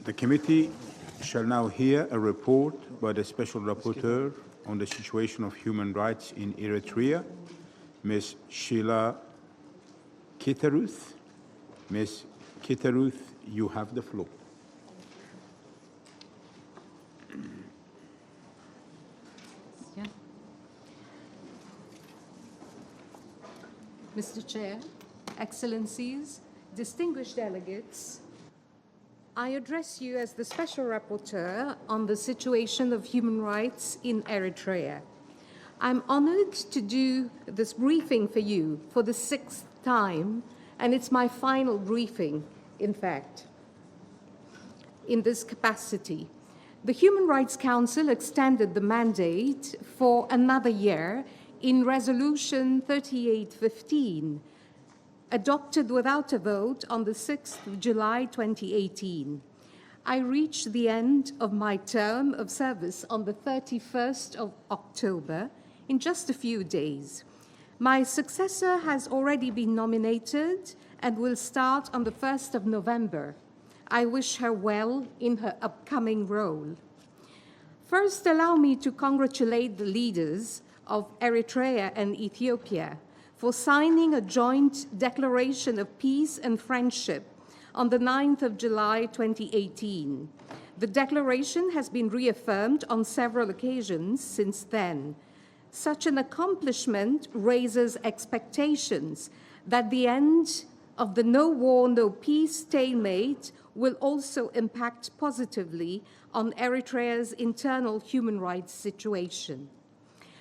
The committee shall now hear a report by the Special Rapporteur on the situation of human rights in Eritrea, Ms. Sheila Kitteruth. Ms. Kitteruth, you have the floor. Mr. Chair, Excellencies, distinguished delegates, I address you as the Special Rapporteur on the situation of human rights in Eritrea. I'm honored to do this briefing for you for the 6th time, and it's my final briefing, in fact, in this capacity. The Human Rights Council extended the mandate for another year in Resolution 3815, adopted without a vote on the 6th of July 2018. I reached the end of my term of service on the 31st of October in just a few days. My successor has already been nominated and will start on the 1st of November. I wish her well in her upcoming role. First, allow me to congratulate the leaders of Eritrea and Ethiopia for signing a joint declaration of peace and friendship on the 9th of July 2018. The declaration has been reaffirmed on several occasions since then. Such an accomplishment raises expectations that the end of the no war, no peace stalemate will also impact positively on Eritrea's internal human rights situation.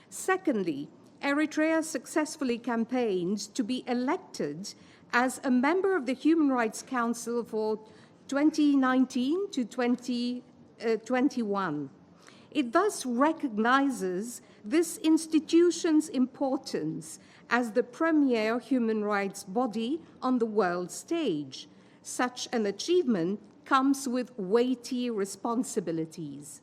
Secondly, Eritrea successfully campaigned to be elected as a member of the Human Rights Council for 2019 to 2021. It thus recognizes this institution's importance as the premier human rights body on the world stage. Such an achievement comes with weighty responsibilities.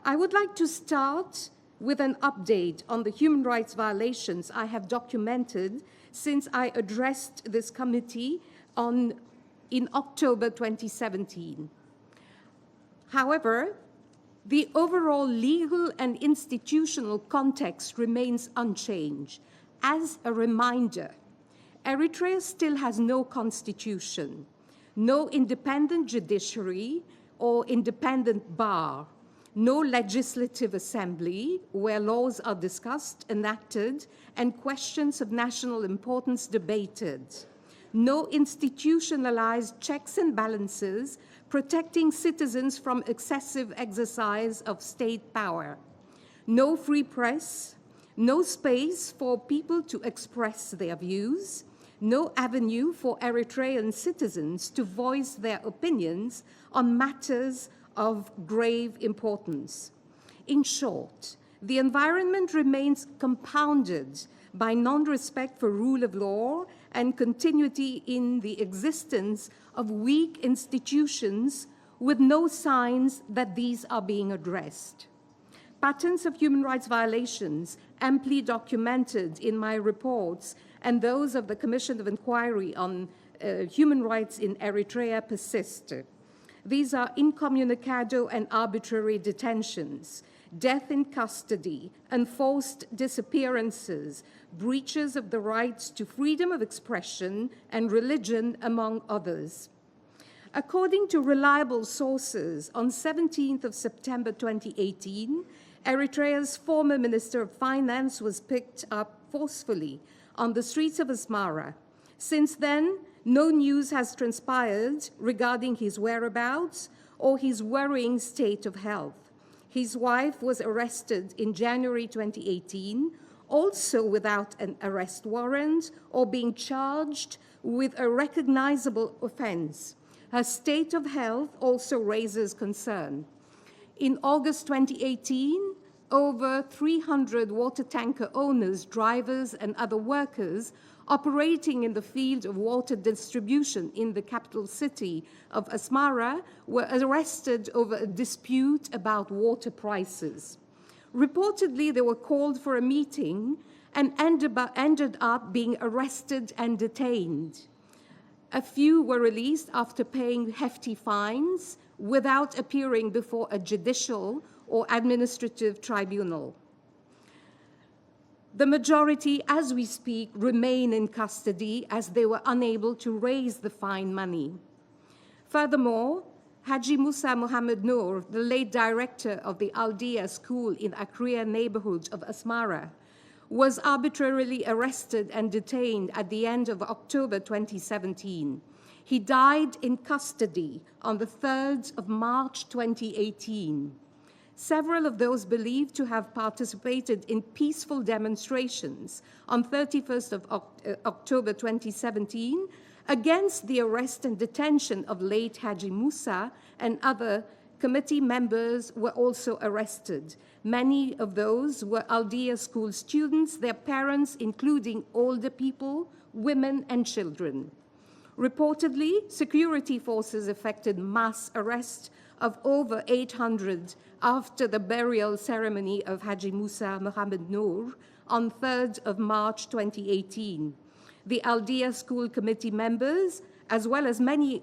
I would like to start with an update on the human rights violations I have documented since I addressed this committee in October 2017. However, the overall legal and institutional context remains unchanged. As a reminder, Eritrea still has no constitution, no independent judiciary or independent bar, no legislative assembly where laws are discussed, enacted, and questions of national importance debated, no institutionalized checks and balances protecting citizens from excessive exercise of state power, no free press, no space for people to express their views, no avenue for Eritrean citizens to voice their opinions on matters of grave importance. In short, the environment remains compounded by non-respect for rule of law and continuity in the existence of weak institutions with no signs that these are being addressed. Patterns of human rights violations amply documented in my reports and those of the Commission of Inquiry on Human Rights in Eritrea persist. These are incommunicado and arbitrary detentions, death in custody, enforced disappearances, breaches of the rights to freedom of expression and religion, among others. According to reliable sources, on 17th of September 2018, Eritrea's former Minister of Finance was picked up forcefully on the streets of Asmara. Since then, no news has transpired regarding his whereabouts or his worrying state of health. His wife was arrested in January 2018, also without an arrest warrant or being charged with a recognizable offense. Her state of health also raises concern. In August 2018, over 300 water tanker owners, drivers, and other workers operating in the field of water distribution in the capital city of Asmara were arrested over a dispute about water prices. Reportedly, they were called for a meeting and ended up being arrested and detained. A few were released after paying hefty fines without appearing before a judicial or administrative tribunal. The majority, as we speak, remain in custody as they were unable to raise the fine money. Furthermore, Haji Musa Muhammad Noor, the late director of the Aldia school in Akria neighborhood of Asmara, was arbitrarily arrested and detained at the end of October 2017. He died in custody on the 3rd of March 2018. Several of those believed to have participated in peaceful demonstrations on 31st of October 2017 against the arrest and detention of late Haji Musa and other committee members were also arrested. Many of those were Aldia school students, their parents, including older people, women, and children. Reportedly, security forces effected mass arrest of over 800 after the burial ceremony of Haji Musa Muhammad Noor on 3rd of March 2018. The Aldia School Committee members, as well as many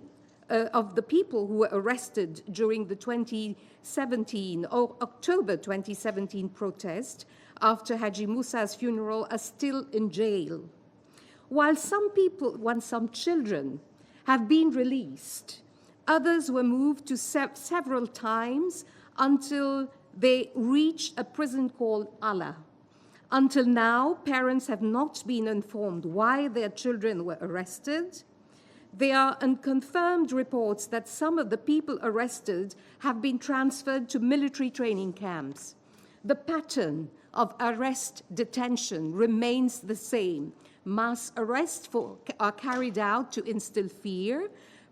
of the people who were arrested during the 2017 or October 2017 protest after Haji Musa's funeral, are still in jail. While some children have been released, others were moved to several times until they reached a prison called Allah. Until now, parents have not been informed why their children were arrested. There are unconfirmed reports that some of the people arrested have been transferred to military training camps. The pattern of arrest detention remains the same. Mass arrests are carried out to instill fear.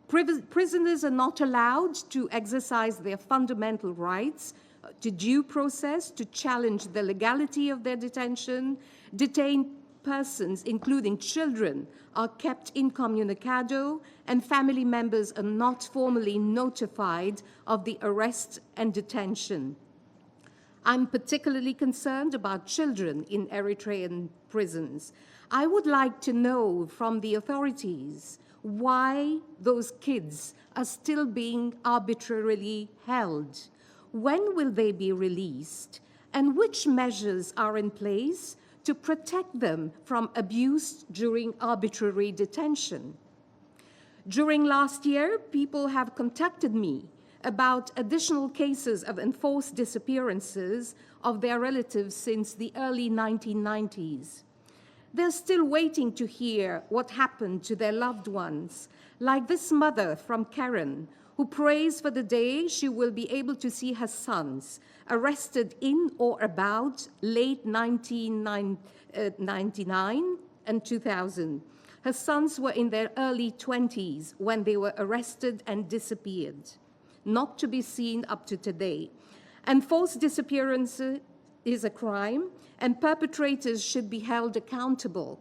Prisoners are not allowed to exercise their fundamental rights to due process, to challenge the legality of their detention. Detained persons, including children, are kept incommunicado, and family members are not formally notified of the arrest and detention. I'm particularly concerned about children in Eritrean prisons. I would like to know from the authorities why those kids are still being arbitrarily held. When will they be released? And which measures are in place to protect them from abuse during arbitrary detention? During last year, people have contacted me about additional cases of enforced disappearances of their relatives since the early 1990s. They're still waiting to hear what happened to their loved ones, like this mother from Karen, who prays for the day she will be able to see her sons arrested in or about late 1999 and 2000. Her sons were in their early 20s when they were arrested and disappeared, not to be seen up to today. And forced disappearance is a crime, and perpetrators should be held accountable.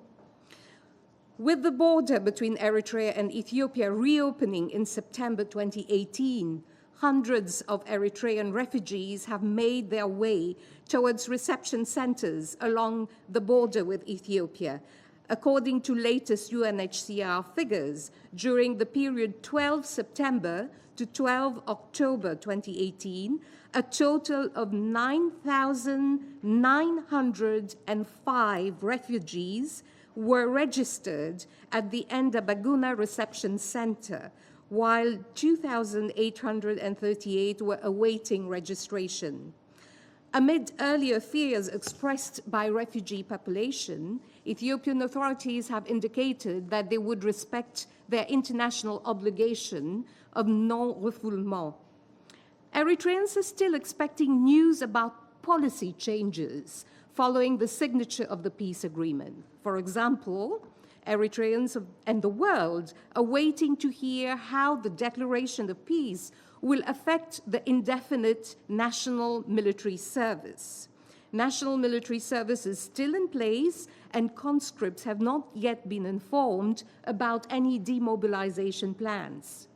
With the border between Eritrea and Ethiopia reopening in September 2018, hundreds of Eritrean refugees have made their way towards reception centers along the border with Ethiopia. According to latest UNHCR figures, during the period 12 September to 12 October 2018, a total of 9,905 refugees were registered at the Endabaguna Reception Center, while 2,838 were awaiting registration. Amid earlier fears expressed by refugee population, Ethiopian authorities have indicated that they would respect their international obligation of non-refoulement. Eritreans are still expecting news about policy changes following the signature of the peace agreement. For example, Eritreans and the world are waiting to hear how the declaration of peace will affect the indefinite national military service. National military service is still in place, and conscripts have not yet been informed about any demobilization plans.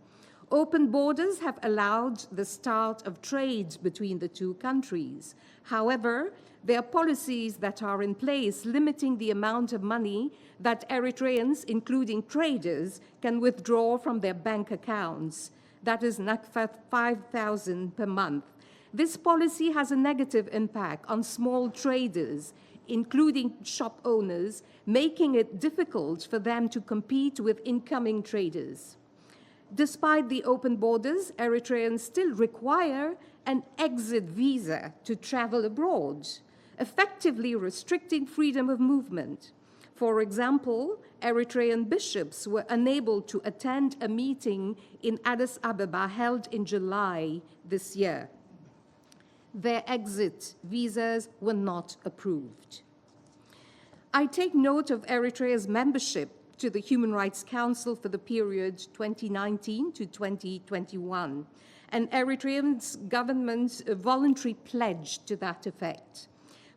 Open borders have allowed the start of trade between the two countries. However, there are policies that are in place limiting the amount of money that Eritreans, including traders, can withdraw from their bank accounts. That is 5,000 per month. This policy has a negative impact on small traders, including shop owners, making it difficult for them to compete with incoming traders. Despite the open borders, Eritreans still require an exit visa to travel abroad, effectively restricting freedom of movement. For example, Eritrean bishops were unable to attend a meeting in Addis Ababa held in July this year. Their exit visas were not approved. I take note of Eritrea's membership to the Human Rights Council for the period 2019 to 2021, and Eritrea's government's voluntary pledge to that effect.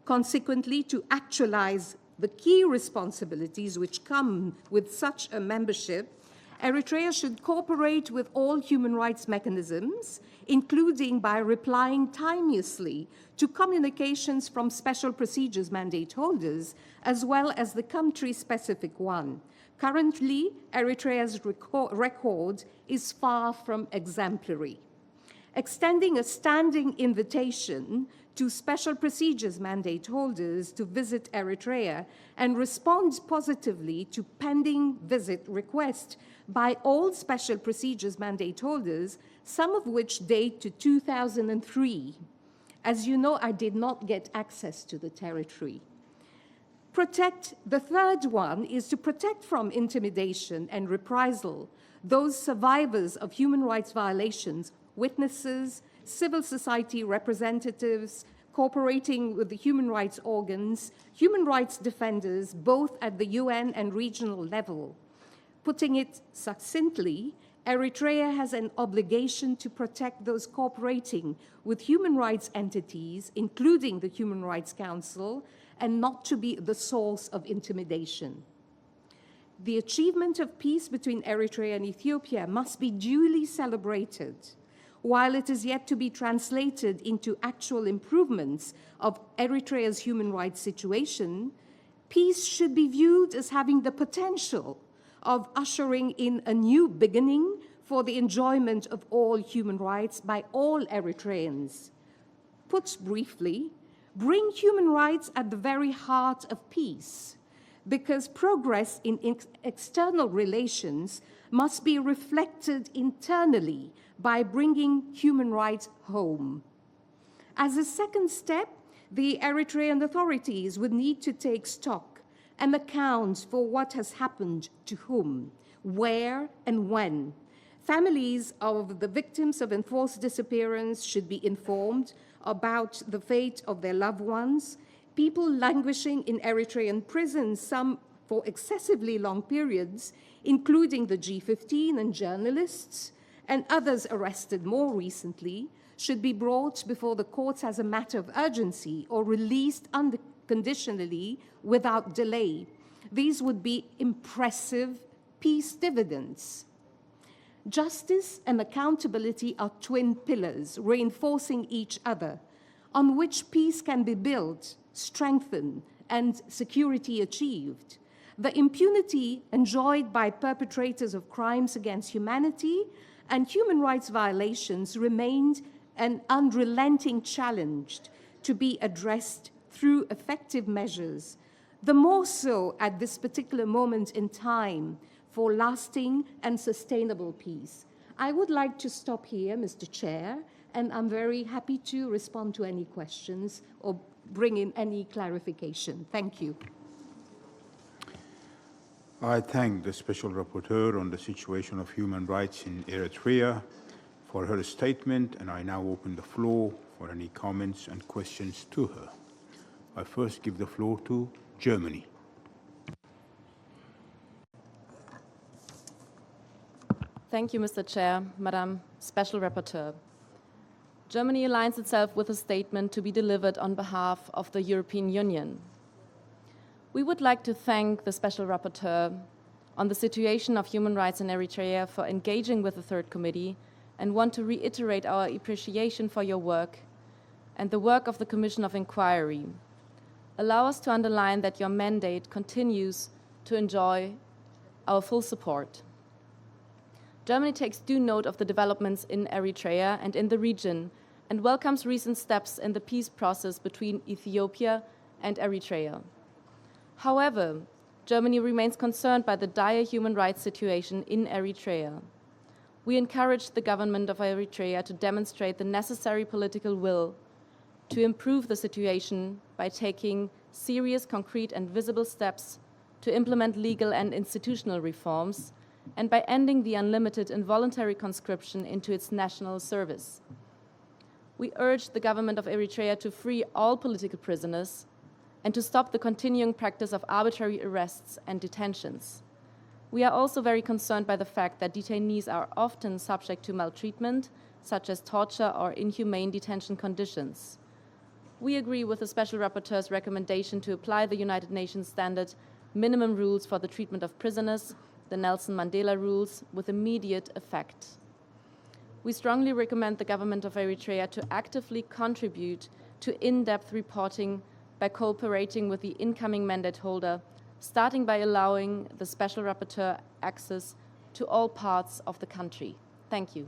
Consequently, to actualize the key responsibilities which come with such a membership, Eritrea should cooperate with all human rights mechanisms, including by replying timeously to communications from special procedures mandate holders, as well as the country-specific one. Currently, Eritrea's record is far from exemplary. Extending a standing invitation to special procedures mandate holders to visit Eritrea and respond positively to pending visit requests by all special procedures mandate holders, some of which date to 2003. As you know, I did not get access to the territory. The third one is to protect from intimidation and reprisal those survivors of human rights violations, witnesses, civil society representatives, cooperating with the human rights organs, human rights defenders, both at the UN and regional level. Putting it succinctly, Eritrea has an obligation to protect those cooperating with human rights entities, including the Human Rights Council, and not to be the source of intimidation. The achievement of peace between Eritrea and Ethiopia must be duly celebrated. While it is yet to be translated into actual improvements of Eritrea's human rights situation, peace should be viewed as having the potential of ushering in a new beginning for the enjoyment of all human rights by all Eritreans. Put briefly, bring human rights at the very heart of peace, because progress in external relations must be reflected internally by bringing human rights home. As a second step, the Eritrean authorities would need to take stock and account for what has happened to whom, where, and when. Families of the victims of enforced disappearance should be informed about the fate of their loved ones. People languishing in Eritrean prisons, some for excessively long periods, including the G15 and journalists, and others arrested more recently, should be brought before the courts as a matter of urgency or released unconditionally without delay. These would be impressive peace dividends. Justice and accountability are twin pillars reinforcing each other, on which peace can be built, strengthened, and security achieved. The impunity enjoyed by perpetrators of crimes against humanity and human rights violations remained an unrelenting challenge to be addressed through effective measures, the more so at this particular moment in time for lasting and sustainable peace. I would like to stop here, Mr. Chair, and I'm very happy to respond to any questions or bring in any clarification. Thank you. I thank the Special Rapporteur on the situation of human rights in Eritrea for her statement, and I now open the floor for any comments and questions to her. I first give the floor to Germany. Thank you, Mr. Chair, Madam Special Rapporteur. Germany aligns itself with a statement to be delivered on behalf of the European Union. We would like to thank the Special Rapporteur on the situation of human rights in Eritrea for engaging with the Third Committee and want to reiterate our appreciation for your work and the work of the Commission of Inquiry. Allow us to underline that your mandate continues to enjoy our full support. Germany takes due note of the developments in Eritrea and in the region and welcomes recent steps in the peace process between Ethiopia and Eritrea. However, Germany remains concerned by the dire human rights situation in Eritrea. We encourage the government of Eritrea to demonstrate the necessary political will to improve the situation by taking serious, concrete, and visible steps to implement legal and institutional reforms, and by ending the unlimited involuntary conscription into its national service. We urge the government of Eritrea to free all political prisoners and to stop the continuing practice of arbitrary arrests and detentions. We are also very concerned by the fact that detainees are often subject to maltreatment, such as torture or inhumane detention conditions. We agree with the Special Rapporteur's recommendation to apply the United Nations standard minimum rules for the treatment of prisoners, the Nelson Mandela rules, with immediate effect. We strongly recommend the government of Eritrea to actively contribute to in-depth reporting by cooperating with the incoming mandate holder, starting by allowing the Special Rapporteur access to all parts of the country. Thank you.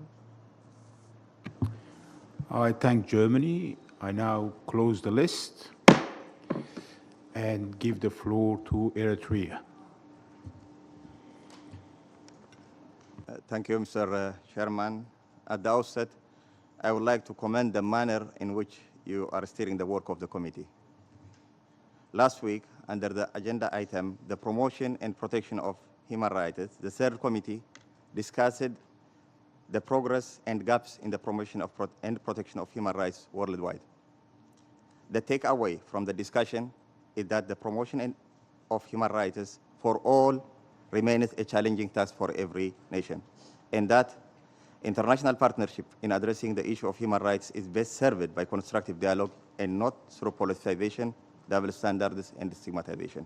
I thank Germany. I now close the list and give the floor to Eritrea. Thank you, Mr. Chairman. At the outset, I would like to commend the manner in which you are steering the work of the committee. Last week, under the agenda item, the promotion and protection of human rights, the third committee discussed the progress and gaps in the promotion of and protection of human rights worldwide. The takeaway from the discussion is that the promotion of human rights for all remains a challenging task for every nation, and that international partnership in addressing the issue of human rights is best served by constructive dialogue and not through politicization, double standards, and stigmatization.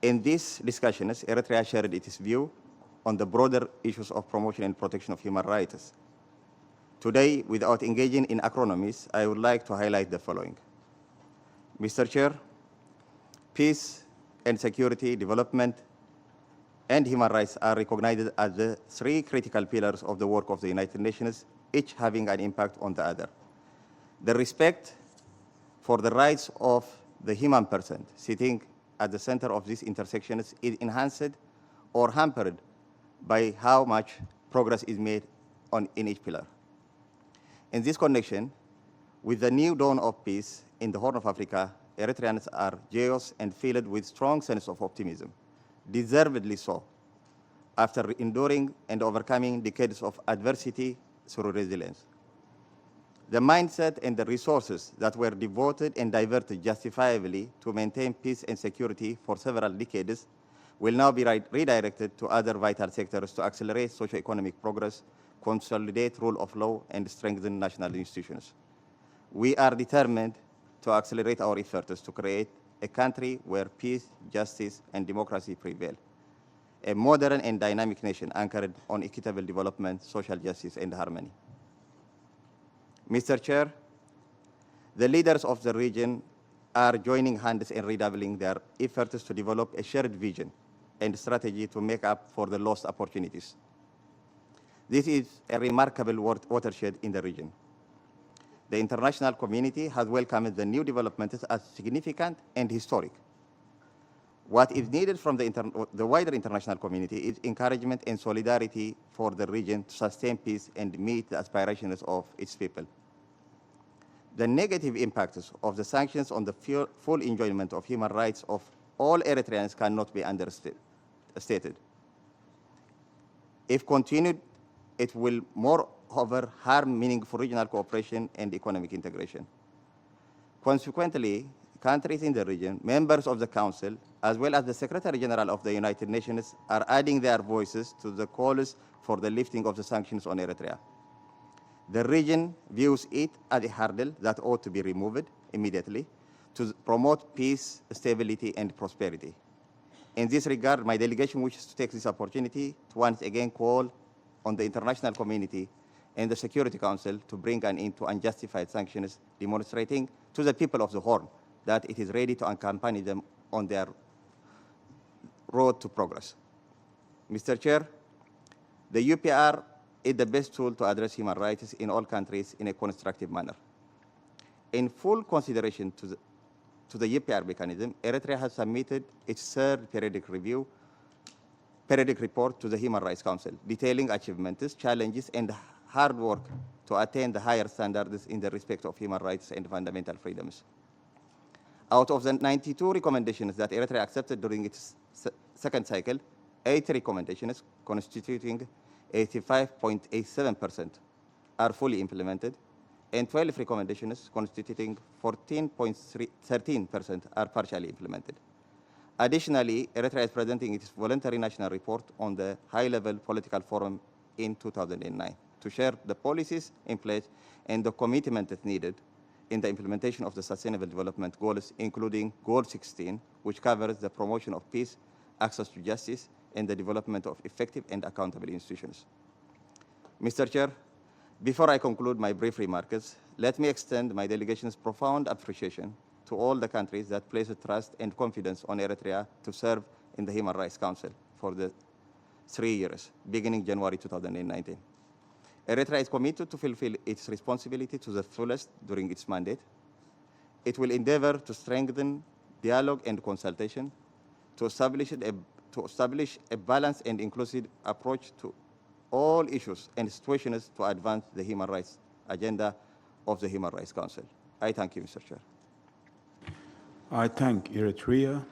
In these discussions, Eritrea shared its view on the broader issues of promotion and protection of human rights. Today, without engaging in acronyms, I would like to highlight the following. Mr. Chair, peace and security, development, and human rights are recognized as the three critical pillars of the work of the United Nations, each having an impact on the other. The respect for the rights of the human person sitting at the center of these intersections is enhanced or hampered by how much progress is made in each pillar. In this connection, with the new dawn of peace in the Horn of Africa, Eritreans are joyous and filled with strong sense of optimism, deservedly so, after enduring and overcoming decades of adversity through resilience. The mindset and the resources that were devoted and diverted justifiably to maintain peace and security for several decades will now be redirected to other vital sectors to accelerate socio-economic progress, consolidate rule of law, and strengthen national institutions. We are determined to accelerate our efforts to create a country where peace, justice, and democracy prevail, a modern and dynamic nation anchored on equitable development, social justice, and harmony. Mr. Chair, the leaders of the region are joining hands and redoubling their efforts to develop a shared vision and strategy to make up for the lost opportunities. This is a remarkable watershed in the region. The international community has welcomed the new developments as significant and historic. What is needed from the wider international community is encouragement and solidarity for the region to sustain peace and meet the aspirations of its people. The negative impacts of the sanctions on the full enjoyment of human rights of all Eritreans cannot be understated. If continued, it will moreover harm meaningful regional cooperation and economic integration. Consequently, countries in the region, members of the Council, as well as the Secretary General of the United Nations, are adding their voices to the calls for the lifting of the sanctions on Eritrea. The region views it as a hurdle that ought to be removed immediately to promote peace, stability, and prosperity. In this regard, my delegation wishes to take this opportunity to once again call on the international community and the Security Council to bring an end to unjustified sanctions, demonstrating to the people of the Horn that it is ready to accompany them on their road to progress. Mr. Chair, the UPR is the best tool to address human rights in all countries in a constructive manner. In full consideration to the UPR mechanism, Eritrea has submitted its third periodic report to the Human Rights Council, detailing achievements, challenges, and hard work to attain the higher standards in the respect of human rights and fundamental freedoms. Out of the 92 recommendations that Eritrea accepted during its second cycle, 8 recommendations, constituting 85.87%, are fully implemented, and 12 recommendations, constituting 14.13%, are partially implemented. Additionally, Eritrea is presenting its voluntary national report on the high-level political forum in 2009 to share the policies in place and the commitment that's needed in the implementation of the Sustainable Development Goals, including Goal 16, which covers the promotion of peace, access to justice, and the development of effective and accountable institutions. Mr. Chair, before I conclude my brief remarks, let me extend my delegation's profound appreciation to all the countries that place trust and confidence on Eritrea to serve in the Human Rights Council for the 3 years, beginning January 2019. Eritrea is committed to fulfill its responsibility to the fullest during its mandate. It will endeavor to strengthen dialogue and consultation, to establish a balanced and inclusive approach to all issues and situations to advance the human rights agenda of the Human Rights Council. I thank you, Mr. Chair. I thank Eritrea